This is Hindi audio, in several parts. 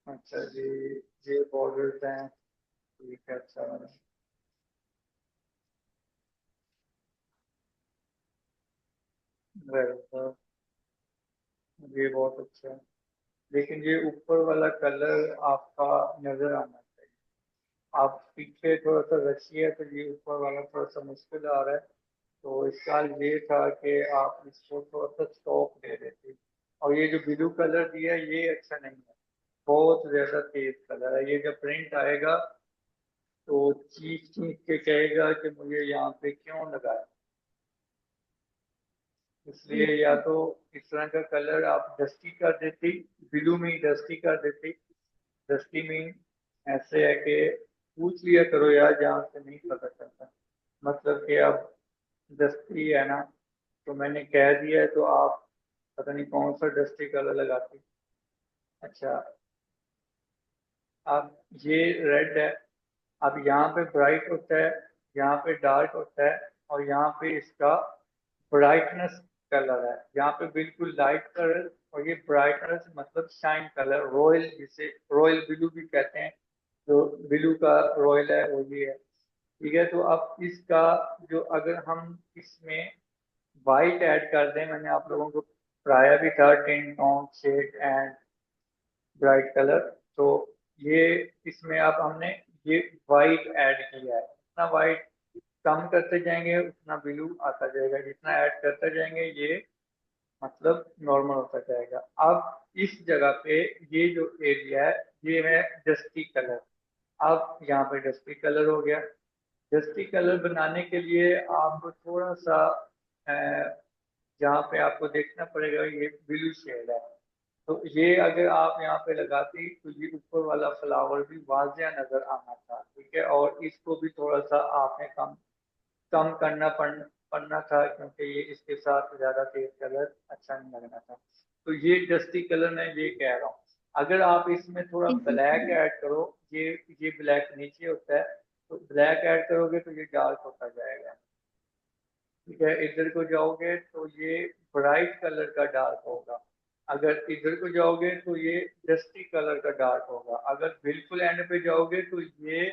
अच्छा जी, ये बॉर्डर्स हैं, ठीक है, अच्छा मैंने रहेगा, ये बहुत अच्छा है। लेकिन ये ऊपर वाला कलर आपका नजर आना चाहिए। आप पीछे थोड़ा सा रखिए तो ये ऊपर वाला थोड़ा सा मुश्किल आ रहा है। तो इसका ये था कि आप इसको थोड़ा सा स्टॉक दे देते। और ये जो ब्लू कलर दिया है ये अच्छा नहीं है, बहुत ज्यादा तेज कलर है। ये जब प्रिंट आएगा तो चीख चीख के कहेगा कि मुझे यहाँ पे क्यों लगाया। इसलिए ठीक या है। तो इस तरह का कलर आप डस्टी कर देती, ब्लू में ही डस्टी कर देती। डस्टी में ऐसे है कि पूछ लिया करो यार जहाँ से नहीं पता चलता, मतलब कि अब डस्टी है ना, तो मैंने कह दिया है तो आप पता नहीं कौन सा डस्टी कलर लगाती। अच्छा, अब ये रेड है। अब यहाँ पे ब्राइट होता है, यहाँ पे डार्क होता है, और यहाँ पे इसका ब्राइटनेस कलर है। यहाँ पे बिल्कुल लाइट कलर, और ये ब्राइटनेस मतलब शाइन कलर, रॉयल, जिसे रॉयल ब्लू भी कहते हैं। जो ब्लू का रॉयल है वो ये है। ठीक है, तो अब इसका जो अगर हम इसमें वाइट ऐड कर दें, मैंने आप लोगों को पढ़ाया भी था tin tone shade and bright colour. तो ये इसमें अब हमने ये वाइट ऐड किया है। जितना वाइट कम करते जाएंगे उतना ब्लू आता जाएगा, जितना ऐड करते जाएंगे ये मतलब नॉर्मल होता जाएगा। अब इस जगह पे ये जो एरिया है ये है डस्टी कलर। अब यहाँ पे डस्टी कलर हो गया। डस्टी कलर बनाने के लिए आपको थोड़ा सा जहाँ पे आपको देखना पड़ेगा ये ब्लू शेड है। तो ये अगर आप यहाँ पे लगाती तो ये ऊपर वाला फ्लावर भी वाजिया नजर आना था, ठीक है। और इसको भी थोड़ा सा आपने कम कम करना पड़ना था, क्योंकि ये इसके साथ ज्यादा तेज कलर अच्छा नहीं लगना था। तो ये डस्टी कलर मैं ये कह रहा हूँ। अगर आप इसमें थोड़ा ठीक ब्लैक है। ऐड करो, ये ब्लैक नीचे होता है, तो ब्लैक ऐड करोगे तो ये डार्क होता जाएगा। ठीक है, इधर को जाओगे तो ये ब्राइट कलर का डार्क होगा। अगर इधर को जाओगे तो ये डस्टी कलर का डार्क होगा। अगर बिल्कुल एंड पे जाओगे तो ये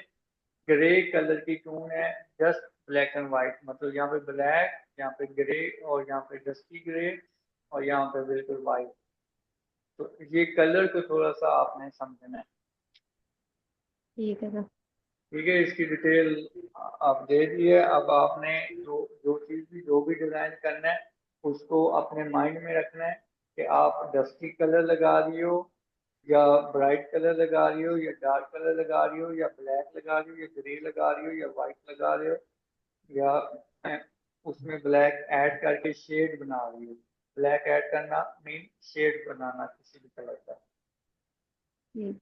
ग्रे कलर की टोन है, जस्ट ब्लैक एंड व्हाइट, मतलब यहाँ पे ब्लैक, यहाँ पे ग्रे, और यहाँ पे डस्टी ग्रे, और यहाँ पे बिल्कुल व्हाइट। तो ये कलर को थोड़ा सा आपने समझना है। ठीक है सर। ठीक है, इसकी डिटेल आप दे दिए। अब आपने जो जो चीज भी जो भी डिजाइन करना है उसको अपने माइंड में रखना है कि आप डस्टी कलर लगा रही हो, या ब्राइट कलर लगा रही हो, या डार्क कलर लगा रही हो, या ब्लैक लगा रही हो, या ग्रे लगा रही हो, या व्हाइट लगा रहे हो, या उसमें ब्लैक ऐड करके शेड बना रही हो। ब्लैक ऐड करना मीन शेड बनाना किसी भी कलर का। ठीक।